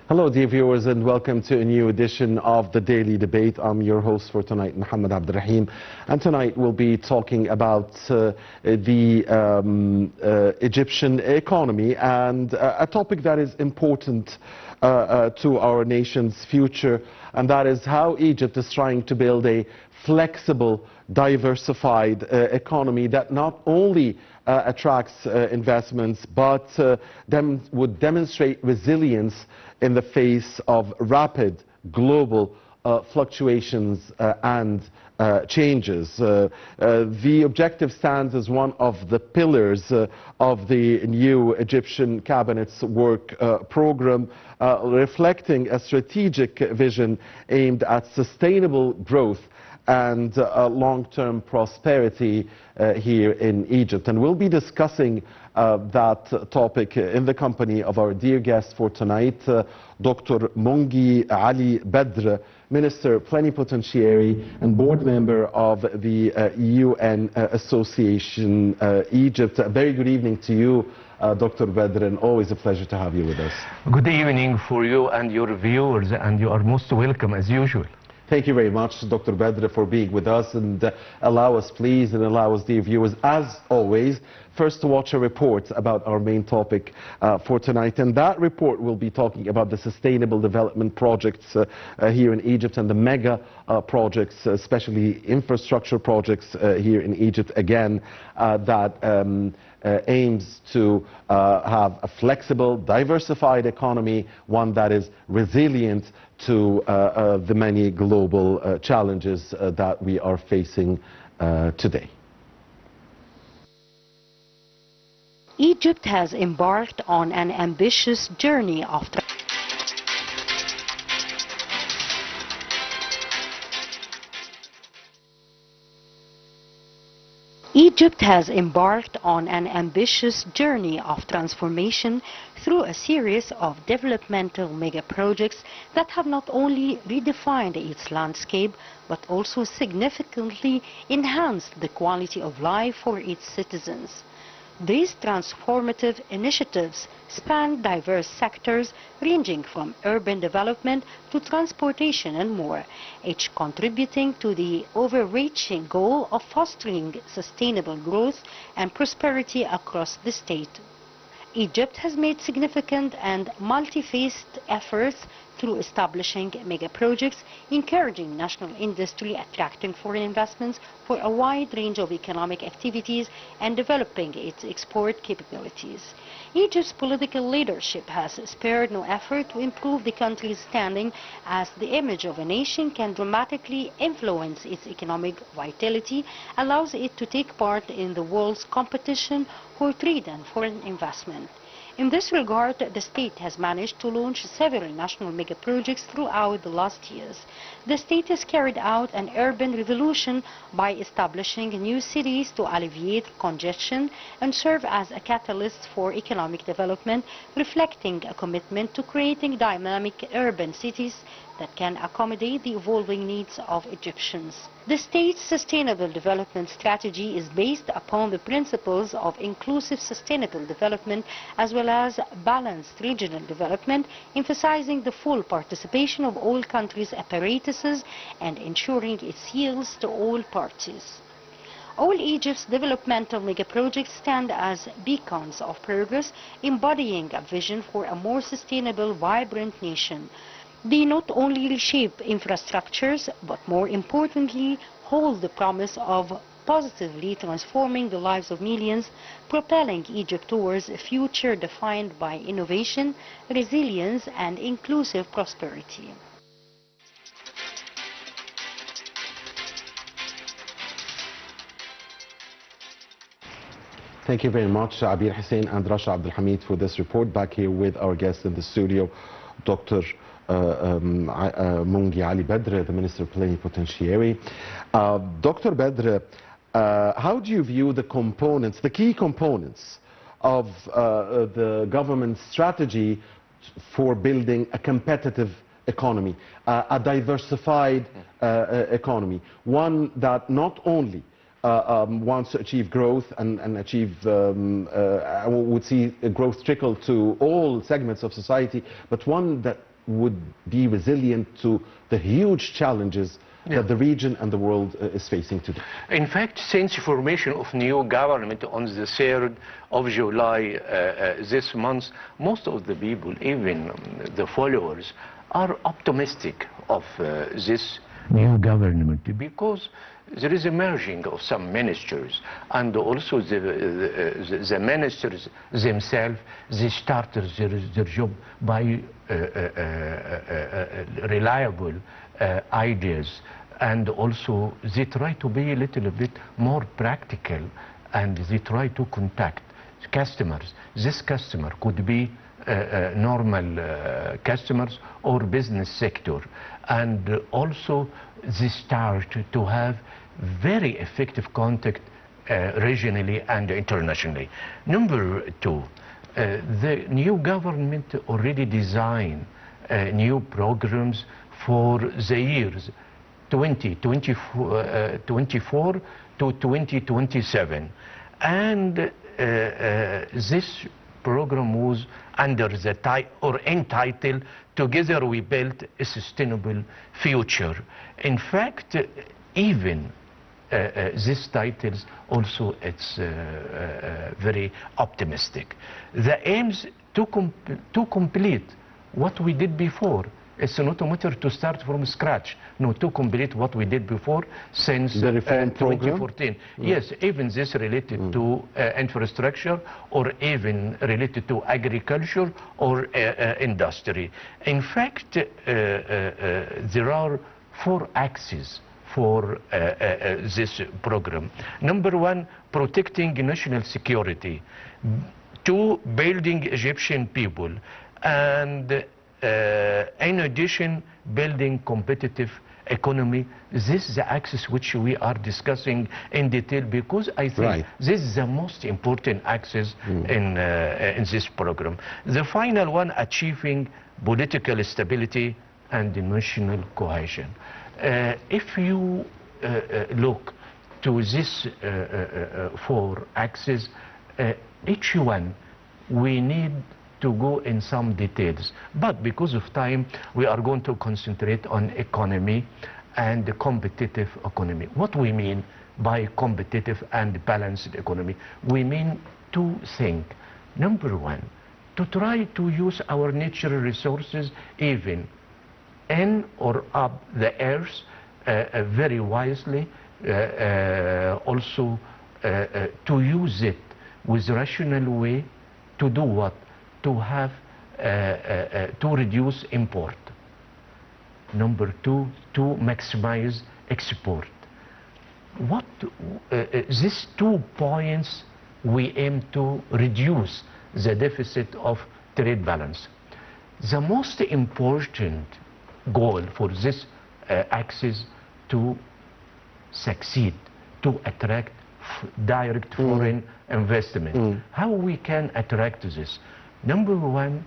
Hello, dear viewers, and welcome to a new edition of the Daily Debate. I'm your host for tonight, Mohammed Abdurrahim, and tonight we'll be talking about the Egyptian economy and a topic that is important to our nation's future, and that is how Egypt is trying to build a flexible, diversified economy that not only attracts investments but would demonstrate resilience in the face of rapid global fluctuations and changes. The objective stands as one of the pillars of the new Egyptian cabinet's work program, reflecting a strategic vision aimed at sustainable growth and long-term prosperity here in Egypt. And we'll be discussing that topic in the company of our dear guest for tonight, Dr. Mongy Ali Badr, Minister Plenipotentiary and board member of the UN Association Egypt. A very good evening to you, Dr. Badr, and always a pleasure to have you with us. Good evening for you and your viewers, and you are most welcome as usual. Thank you very much, Dr. Badr, for being with us, and allow us, please, and allow us, dear viewers, as always, first to watch a report about our main topic for tonight. And that report will be talking about the sustainable development projects here in Egypt and the mega projects, especially infrastructure projects here in Egypt, again, that aims to have a flexible, diversified economy, one that is resilient to the many global challenges that we are facing today. Egypt has embarked on an ambitious journey of Egypt has embarked on an ambitious journey of transformation through a series of developmental mega projects that have not only redefined its landscape but also significantly enhanced the quality of life for its citizens. These transformative initiatives span diverse sectors ranging from urban development to transportation and more, each contributing to the overreaching goal of fostering sustainable growth and prosperity across the state. Egypt has made significant and multi-faced efforts through establishing mega projects, encouraging national industry, attracting foreign investments for a wide range of economic activities, and developing its export capabilities. Egypt's political leadership has spared no effort to improve the country's standing, as the image of a nation can dramatically influence its economic vitality, allows it to take part in the world's competition for trade and foreign investment. In this regard, the state has managed to launch several national mega projects throughout the last years. The state has carried out an urban revolution by establishing new cities to alleviate congestion and serve as a catalyst for economic development, reflecting a commitment to creating dynamic urban cities that can accommodate the evolving needs of Egyptians. The state's sustainable development strategy is based upon the principles of inclusive sustainable development as well as balanced regional development, emphasizing the full participation of all countries' apparatuses and ensuring its yields to all parties. All Egypt's developmental mega projects stand as beacons of progress, embodying a vision for a more sustainable, vibrant nation. They not only reshape infrastructures, but more importantly, hold the promise of positively transforming the lives of millions, propelling Egypt towards a future defined by innovation, resilience, and inclusive prosperity. Thank you very much, Abir Hussein and Rasha Abdul Hamid, for this report. Back here with our guest in the studio, Dr. Mongy Ali Badr, the Minister Plenipotentiary. Dr. Badr, how do you view the components, the key components of the government's strategy for building a competitive economy, a diversified economy, one that not only wants to achieve growth and achieve, would see growth trickle to all segments of society, but one that would be resilient to the huge challenges that the region and the world is facing today? In fact, since formation of new government on the 3rd of July this month, most of the people, even the followers, are optimistic of this new government, because there is a merging of some ministers, and also the ministers themselves, they started their job by reliable ideas, and also they try to be a little bit more practical, and they try to contact customers. This customer could be normal customers or business sector, and also they start to have very effective contact regionally and internationally. Number 2, the new government already designed new programs for the years 2024 to 2027, and this program was under the entitled "Together We Build a Sustainable Future." In fact, even these titles also, it's very optimistic. The aims to complete what we did before. It's not a matter to start from scratch, no, to complete what we did before since the reform 2014. Yes, even this related to infrastructure, or even related to agriculture or industry. In fact, there are 4 axes for this program. Number 1, protecting national security. 2, building Egyptian people. And in addition, building competitive economy. This is the axis which we are discussing in detail, because I think this is the most important axis in this program. The final one, achieving political stability and national cohesion. If you look to this 4 axes, each one we need to go in some details, but because of time we are going to concentrate on economy and the competitive economy. What we mean by competitive and balanced economy? We mean 2 things. Number 1, to try to use our natural resources, even in or up the earth, very wisely, also to use it with rational way. To do what? To have to reduce import. Number 2, to maximize export. What these 2 points we aim to reduce the deficit of trade balance. The most important goal for this axis to succeed, to attract direct foreign investment. How we can attract this? Number 1,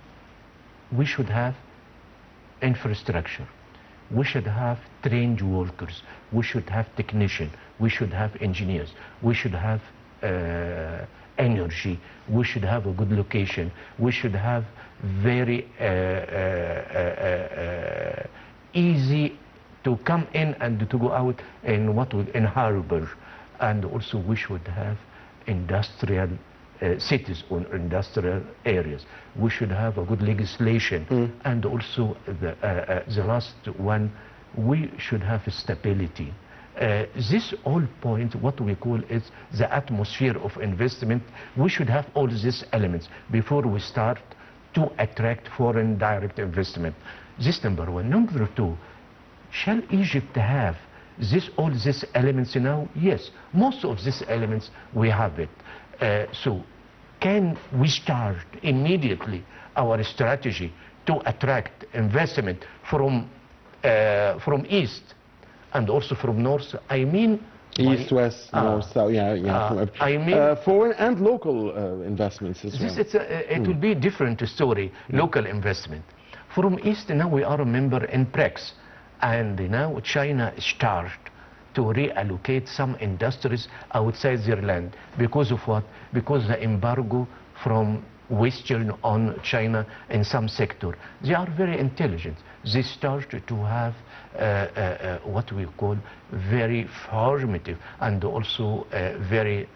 we should have infrastructure. We should have trained workers. We should have technicians. We should have engineers. We should have energy. We should have a good location. We should have very easy to come in and to go out in harbor. And also we should have industrial cities or industrial areas. We should have a good legislation, and also the last one, we should have stability. This all point, what we call is the atmosphere of investment. We should have all these elements before we start to attract foreign direct investment. This number 1. Number 2, shall Egypt have all these elements now? Yes, most of these elements we have it. So can we start immediately our strategy to attract investment from east and also from north? I mean east, west, north, south. I mean foreign and local investments as well. It will be a different story. Local investment from east. Now we are a member in BRICS. And now China started to reallocate some industries outside their land. Because of what? Because the embargo from Western on China in some sector. They are very intelligent. They start to have what we call very formative and also very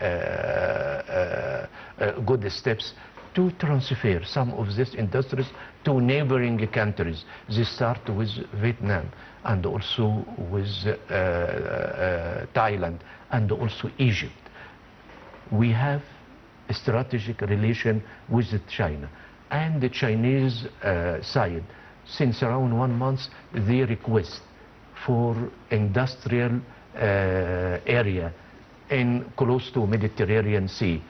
good steps to transfer some of these industries to neighboring countries. They start with Vietnam and also with Thailand and also Egypt. We have a strategic relation with China, and the Chinese side, since around 1 month, they request for industrial area in close to Mediterranean Sea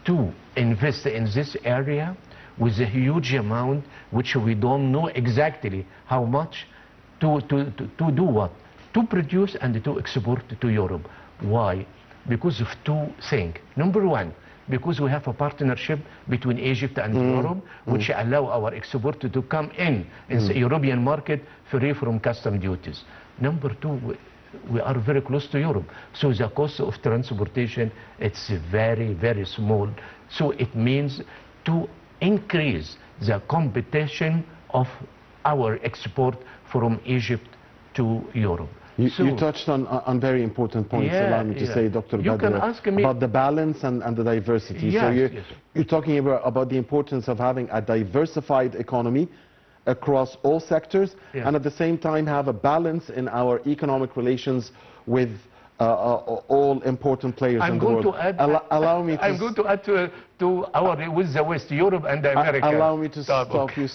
to invest in this area with a huge amount, which we don't know exactly how much, to do what? To produce and to export to Europe. Why? Because of two things. Number one, because we have a partnership between Egypt and Europe, which allow our export to come in the European market free from custom duties. Number two, we are very close to Europe, so the cost of transportation, it's very, very small. So it means to increase the competition of our export from Egypt to Europe. You touched on very important points. Allow me to say, Dr. Badr, about the balance and the diversity. Yes, so you're talking about the importance of having a diversified economy across all sectors, and at the same time have a balance in our economic relations with all important players in the world. Allow me to I'm going to add to our with the West, Europe and America. Allow me to stop you,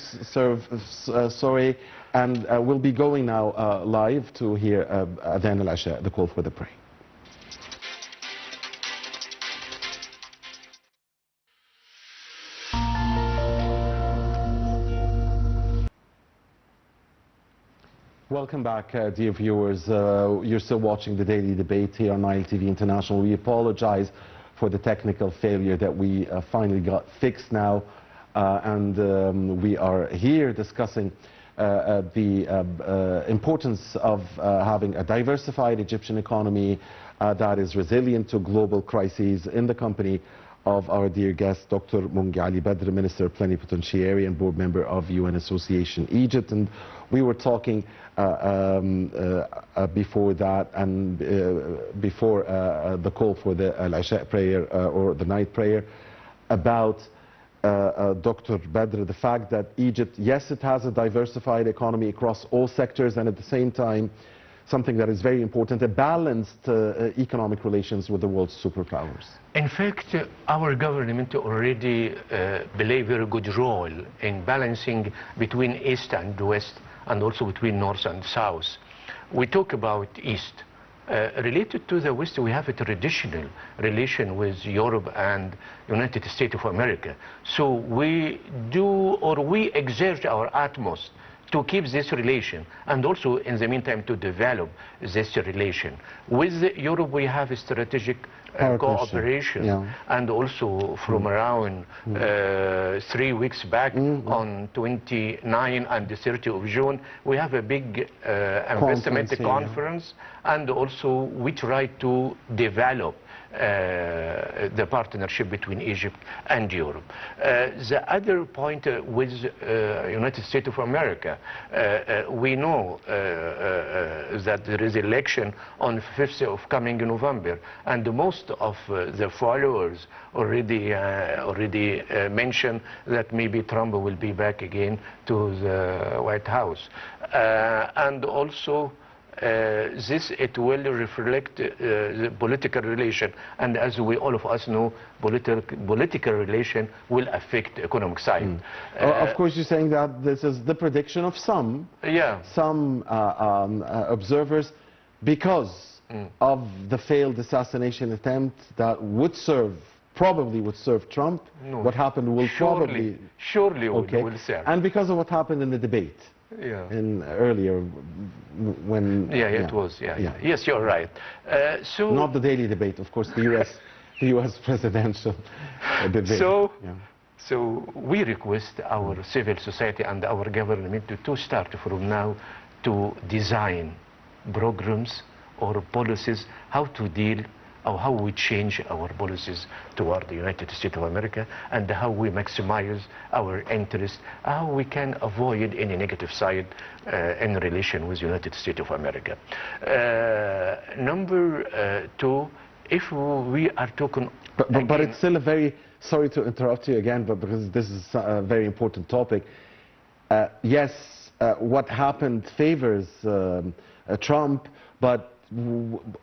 sorry. And we'll be going now live to hear Adhan al-Asha, the call for the prayer. Welcome back, dear viewers. You're still watching the Daily Debate here on Nile TV International. We apologize for the technical failure that we finally got fixed now. And we are here discussing the importance of having a diversified Egyptian economy that is resilient to global crises, in the company of our dear guest, Dr. Mongy Ali Badr, Minister Plenipotentiary and Board Member of UN Association Egypt. And we were talking before that and before the call for the Al-Isha prayer or the night prayer about Dr. Badr, the fact that Egypt, yes, it has a diversified economy across all sectors, and at the same time, something that is very important, a balanced economic relations with the world's superpowers. In fact, our government already play a very good role in balancing between East and West, and also between North and South. We talk about East. Related to the West, we have a traditional relation with Europe and United States of America. So we do, or we exert our utmost to keep this relation, and also in the meantime to develop this relation. With Europe we have a strategic cooperation, and also from around 3 weeks back on 29 and the 30 of June we have a big investment conference, and also we try to develop the partnership between Egypt and Europe. The other point with United States of America, we know that there is election on 5th of coming November, and most of the followers already mentioned that maybe Trump will be back again to the White House, and also this it will reflect the political relation, and as we all of us know, political relation will affect the economic side. Of course, you're saying that this is the prediction of some observers, because of the failed assassination attempt that would serve, probably would serve Trump. No, what happened will surely okay. will serve. And because of what happened in the debate. In earlier when it was yes, you're right. So not the daily debate, of course, the US presidential debate. So we request our civil society and our government to start from now to design programs or policies how to deal or how we change our policies toward the United States of America, and how we maximize our interest, how we can avoid any negative side in relation with the United States of America. Number two, if we are talking... But it's still a very... Sorry to interrupt you again, but because this is a very important topic. Yes, what happened favors Trump, but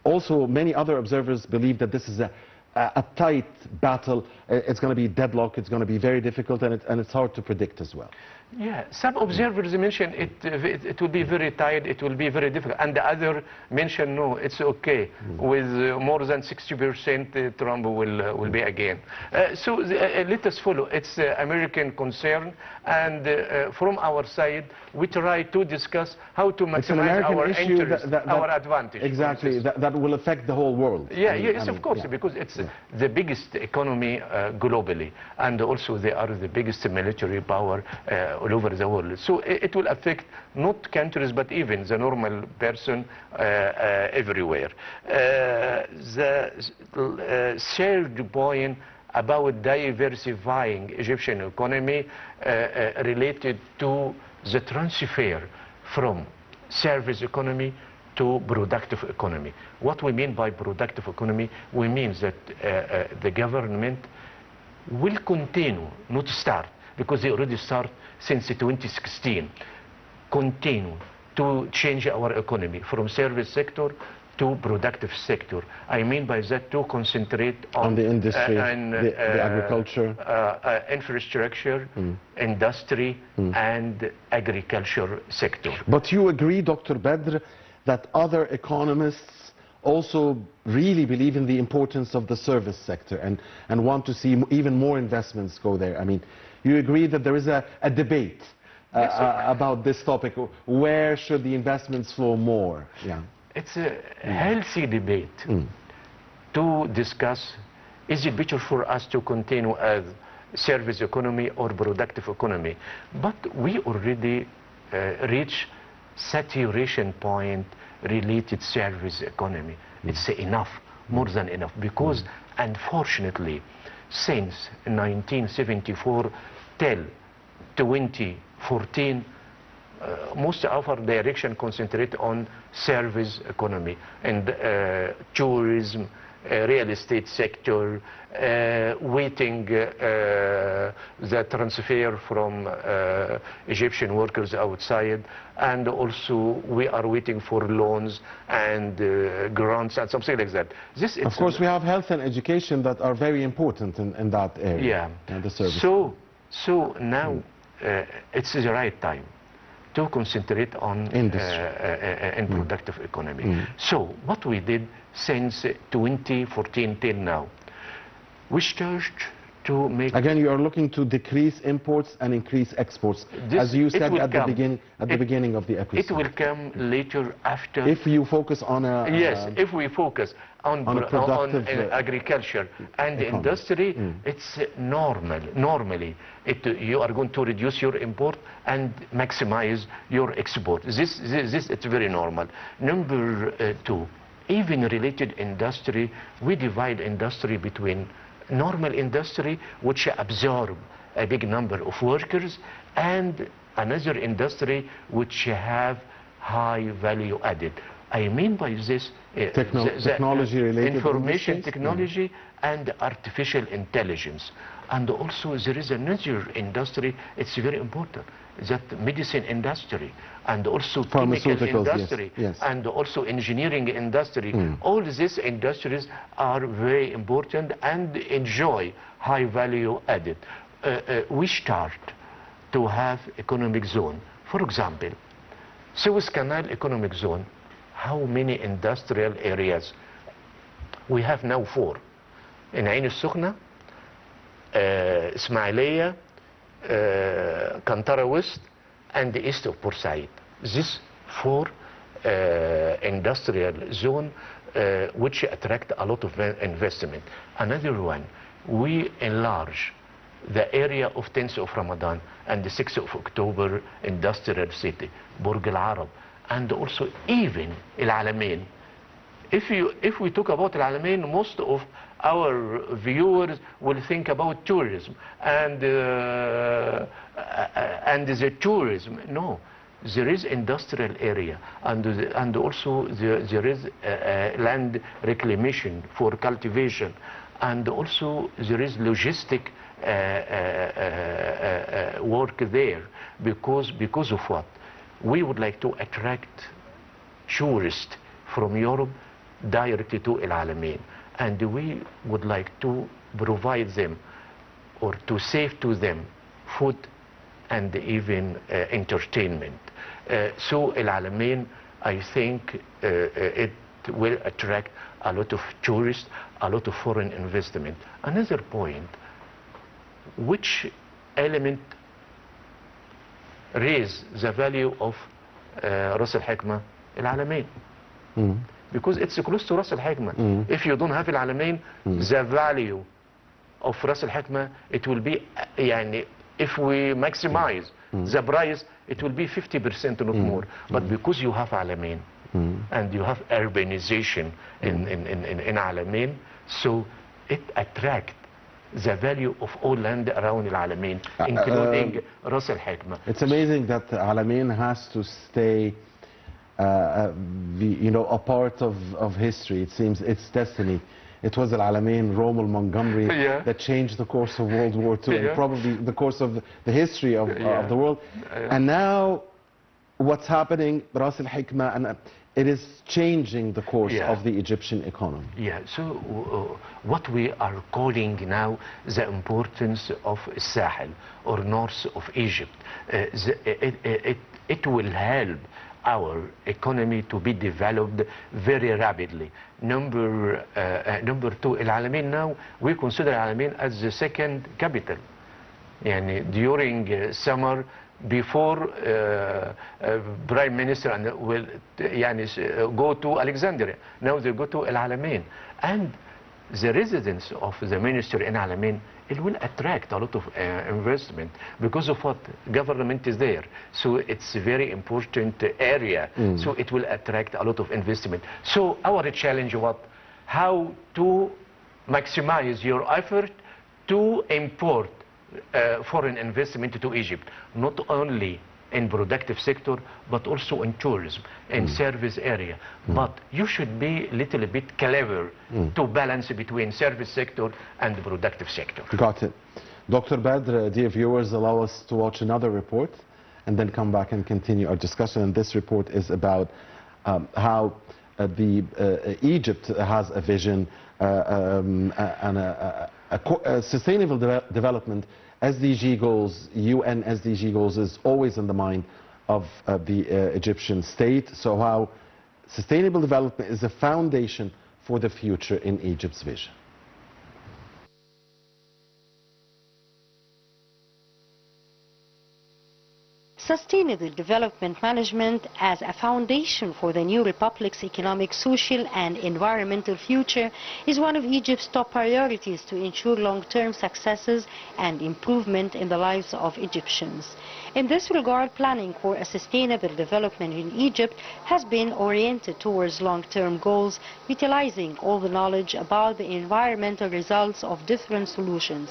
also many other observers believe that this is a tight battle. It's going to be deadlock, it's going to be very difficult, and it's hard to predict as well. Yeah, some observers mention it will be very tight, it will be very difficult, and the other mention no, it's okay. With more than 60% Trump will be again. So let us follow. It's American concern, and from our side we try to discuss how to maximize our interest, our advantage. Exactly, that will affect the whole world. Yeah, yes, of course, because it's the biggest economy globally, and also they are the biggest military power all over the world. So it will affect not countries, but even the normal person everywhere. The third point about diversifying Egyptian economy related to the transfer from service economy to productive economy. What we mean by productive economy, we mean that the government will continue, not start, because they already start since 2016, continue to change our economy from service sector to productive sector. I mean by that to concentrate on the industry, the agriculture, infrastructure, industry, and agriculture sector. But you agree, Dr. Badr, that other economists also really believe in the importance of the service sector and want to see even more investments go there. I mean, you agree that there is a debate about this topic. Where should the investments flow more? Yeah. It's a healthy debate to discuss, is it better for us to continue as service economy or productive economy? But we already reached saturation point related service economy. It's enough, more than enough, because unfortunately since 1974 till 2014 most of our direction concentrate on service economy and tourism, real estate sector, waiting the transfer from Egyptian workers outside, and also we are waiting for loans and grants and something like that. Of course, we have health and education that are very important in that area. Yeah. The service. So now it's the right time to concentrate on productive economy. So what we did since 2014 till now, we started to make... Again, you are looking to decrease imports and increase exports, as you said at the beginning of the episode. It will come later after... If you focus on a... Yes, if we focus on agriculture and industry, it's normally you are going to reduce your import and maximize your export. This it's very normal. Number two, even related industry, we divide industry between normal industry, which absorb a big number of workers, and another industry which have high value added. I mean by this technology-related information technology and artificial intelligence. And also there is another industry, it's very important, that medicine industry, and also chemical industry, yes. And also engineering industry. All these industries are very important and enjoy high value added. We start to have economic zone. For example, Suez Canal economic zone, how many industrial areas? We have now 4. In Ain al-Sukhna, Ismailia, Kantara West, and the east of Port Said. These 4 industrial zone which attract a lot of investment. Another one, we enlarge the area of 10th of Ramadan and the 6th of October industrial city, Burj Al Arab, and also even Al Alamein if we talk about Al Alamein, most of our viewers will think about tourism and the tourism. No, there is industrial area, and also there is land reclamation for cultivation, and also there is logistic work there, because of what? We would like to attract tourists from Europe directly to Al Alamein, and we would like to provide them or to save to them food and even entertainment. So Al Alamein, I think it will attract a lot of tourists, a lot of foreign investment. Another point, which element raise the value of Ras Al Hikma? Al Alamein. Because it's close to Ras Al Hikma. If you don't have Al Alamein, the value of Ras Al Hikma, it will be, if we maximize the price, it will be 50%, not more. But because you have Al Alamein, and you have urbanization in Al Alamein, so it attracts the value of all land around Al Alamein, including Ras Al Hikma. It's amazing that Al Alamein has to stay a part of history. It seems it's destiny. It was Al Alamein, Rommel, Montgomery that changed the course of World War II and probably the course of the history of the world. And now what's happening, Ras Al Hikma, and it is changing the course of the Egyptian economy. So what we are calling now the importance of Sahel, or north of Egypt, it will help our economy to be developed very rapidly. Number two, Al Alamein now, we consider Al Alamein as the second capital. During summer, before Prime Minister will go to Alexandria, now they go to Al Alamein. And the residence of the minister in Al Alamein, it will attract a lot of investment because of what? Government is there. So it's a very important area. So it will attract a lot of investment. So our challenge what? How to maximize your effort to import foreign investment to Egypt, not only in productive sector, but also in tourism and service area. But you should be a little bit clever to balance between service sector and the productive sector. Got it. Dr. Badr, dear viewers, allow us to watch another report and then come back and continue our discussion. And this report is about how Egypt has a vision and a sustainable development. SDG goals, UN SDG goals is always in the mind of the Egyptian state. So how sustainable development is a foundation for the future in Egypt's vision. Sustainable development management as a foundation for the new republic's economic, social and environmental future is one of Egypt's top priorities to ensure long-term successes and improvement in the lives of Egyptians. In this regard, planning for a sustainable development in Egypt has been oriented towards long-term goals, utilizing all the knowledge about the environmental results of different solutions.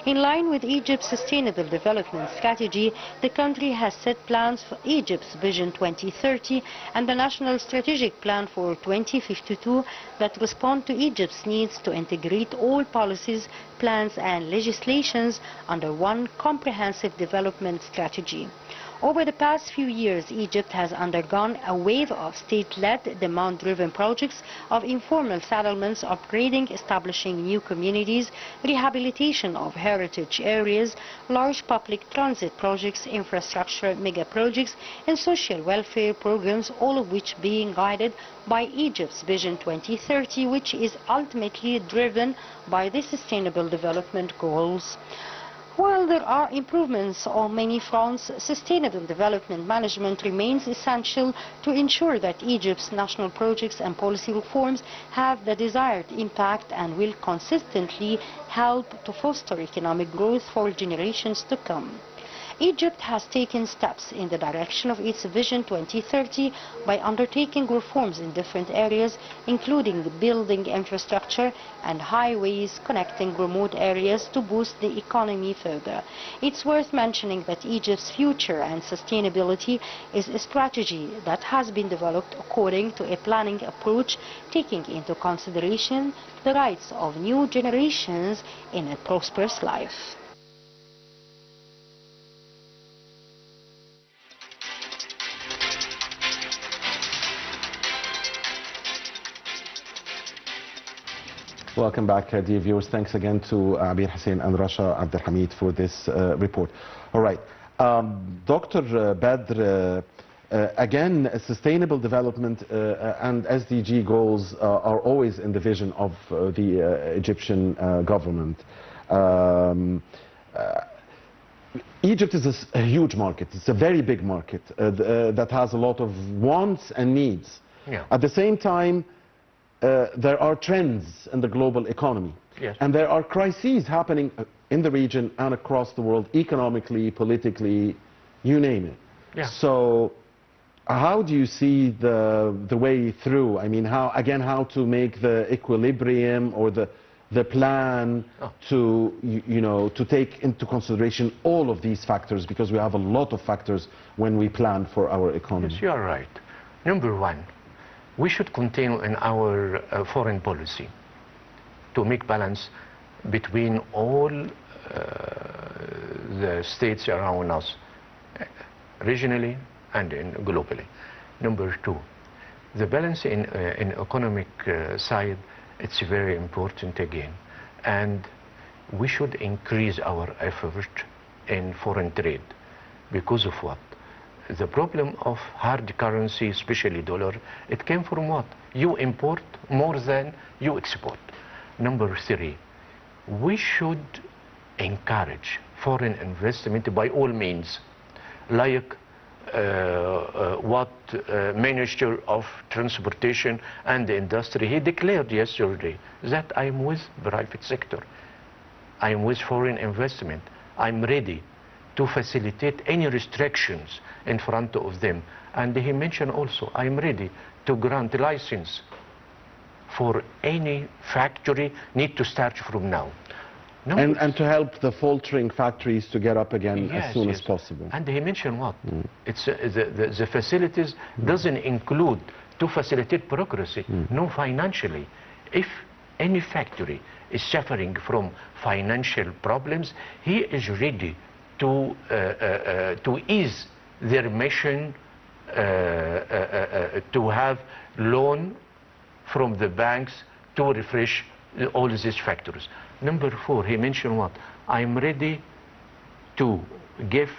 In line with Egypt's sustainable development strategy, the country has set plans for Egypt's Vision 2030 and the National Strategic Plan for 2052 that respond to Egypt's needs to integrate all policies, plans and legislations under one comprehensive development strategy. Over the past few years, Egypt has undergone a wave of state-led, demand-driven projects of informal settlements, upgrading, establishing new communities, rehabilitation of heritage areas, large public transit projects, infrastructure mega-projects, and social welfare programs, all of which being guided by Egypt's Vision 2030, which is ultimately driven by the Sustainable Development Goals. While there are improvements on many fronts, sustainable development management remains essential to ensure that Egypt's national projects and policy reforms have the desired impact and will consistently help to foster economic growth for generations to come. Egypt has taken steps in the direction of its Vision 2030 by undertaking reforms in different areas, including building infrastructure and highways connecting remote areas to boost the economy further. It's worth mentioning that Egypt's future and sustainability is a strategy that has been developed according to a planning approach, taking into consideration the rights of new generations in a prosperous life. Welcome back, dear viewers. Thanks again to Abir Hussein and Rasha Abdelhamid for this report. All right. Dr. Badr, again, sustainable development and SDG goals are always in the vision of the Egyptian government. Egypt is a huge market. It's a very big market that has a lot of wants and needs. Yeah. At the same time, there are trends in the global economy. Yes. And there are crises happening in the region and across the world, economically, politically, you name it. Yeah. So how do you see the way through? I mean, how to make the equilibrium or the plan to, to take into consideration all of these factors, because we have a lot of factors when we plan for our economy. Yes, you are right. Number one, we should continue in our foreign policy to make balance between all the states around us, regionally and globally. Number two, the balance in economic side, it's very important again. And we should increase our effort in foreign trade. Because of what? The problem of hard currency, especially dollar, it came from what? You import more than you export. Number three, we should encourage foreign investment by all means, like what Minister of Transportation and Industry, he declared yesterday that I'm with private sector, I'm with foreign investment, I'm ready to facilitate any restrictions in front of them. And he mentioned also, I'm ready to grant license for any factory need to start from now. And to help the faltering factories to get up again as soon as possible. And he mentioned what? It's the facilities doesn't include to facilitate progress, no financially. If any factory is suffering from financial problems, he is ready to ease their mission, to have loan from the banks to refresh all these factories. Number four, he mentioned what? I'm ready to give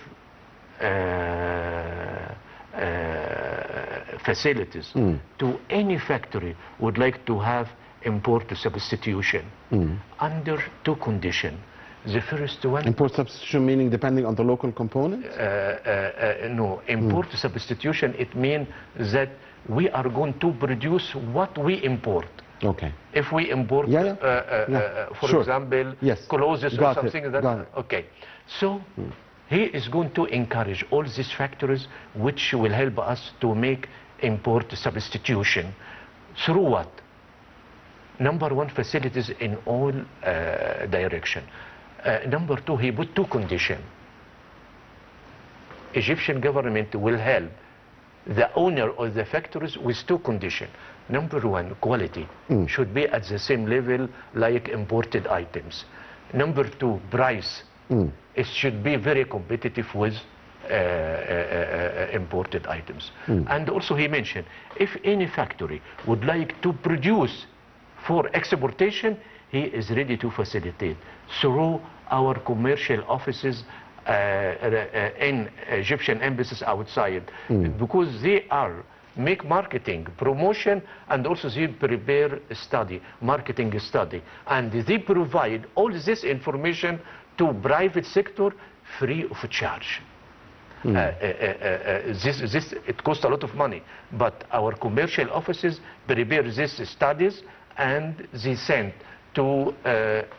facilities to any factory would like to have import substitution under two conditions. The first one... Import substitution meaning depending on the local component? No, import substitution, it means that we are going to produce what we import. Okay. If we import, for example, clothes or something like that. Okay. So he is going to encourage all these factories which will help us to make import substitution. Through what? Number one, facilities in all direction. Number two, he put two conditions. Egyptian government will help the owner of the factories with two conditions. Number one, quality should be at the same level like imported items. Number two, price. It should be very competitive with imported items. And also he mentioned, if any factory would like to produce for exportation, he is ready to facilitate through our commercial offices in Egyptian embassies outside, because they are make marketing, promotion, and also they prepare study, marketing study, and they provide all this information to private sector free of charge. It costs a lot of money, but our commercial offices prepare these studies and they send to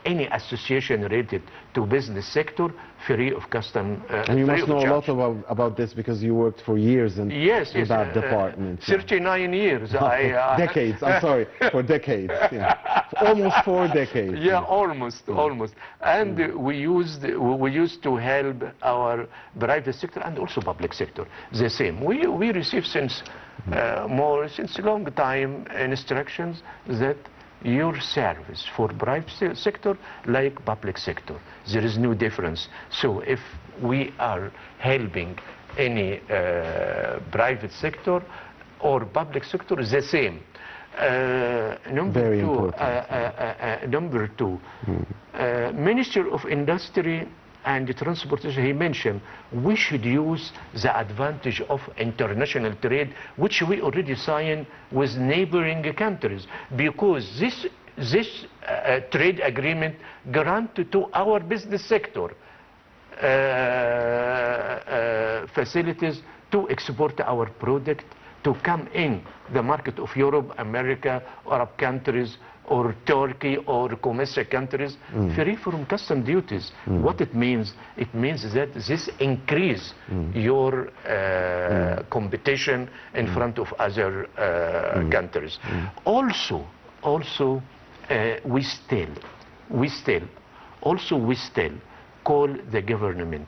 any association related to business sector, free of custom. And you must know a lot about this because you worked for years in that department. 39 years. Decades, I'm sorry, for decades. Yeah. Almost 4 decades. Yeah, almost. And we used to help our private sector and also public sector. The same. We receive since since a long time instructions that your service for private sector like public sector. There is no difference. So if we are helping any private sector or public sector, the same. Number two, Minister of Industry and Transportation, he mentioned we should use the advantage of international trade, which we already signed with neighboring countries, because this trade agreement granted to our business sector facilities to export our product, to come in the market of Europe, America, Arab countries, or Turkey, or commercial countries, free from custom duties. What it means that this increase your competition in front of other countries. Also, we still call the government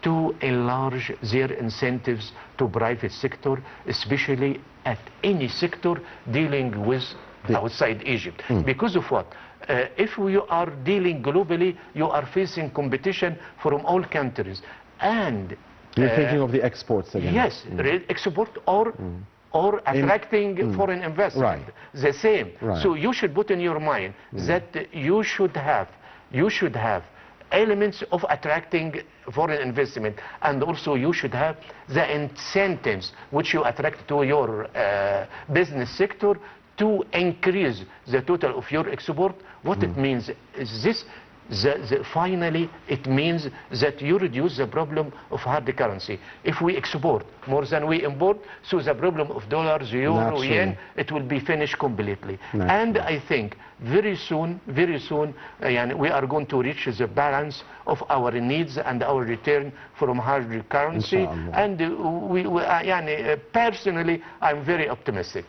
to enlarge their incentives to private sector, especially at any sector dealing with outside Egypt. Because of what? If we are dealing globally, you are facing competition from all countries. And you're thinking of the exports again. Yes, export or attracting foreign investment. The same. So you should put in your mind that you should have elements of attracting foreign investment, and also you should have the incentives which you attract to your business sector to increase the total of your export. What it means is this. Finally, it means that you reduce the problem of hard currency. If we export more than we import, so the problem of dollars, euro, yen, it will be finished completely. And I think very soon, we are going to reach the balance of our needs and our return from hard currency. And personally, I'm very optimistic.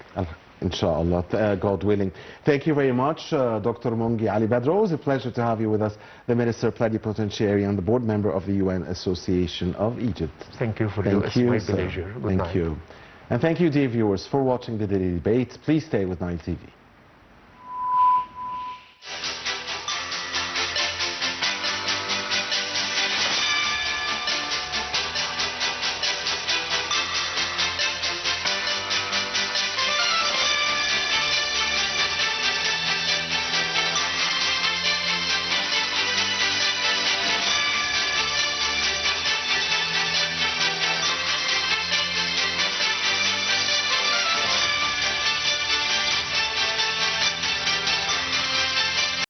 Inshallah, God willing. Thank you very much, Dr. Mongy Ali Badr. Always a pleasure to have you with us, the Minister Plenipotentiary and the board member of the UN Association of Egypt. Thank you for your pleasure. Good night. Thank you. And thank you, dear viewers, for watching the Daily Debate. Please stay with Nile TV.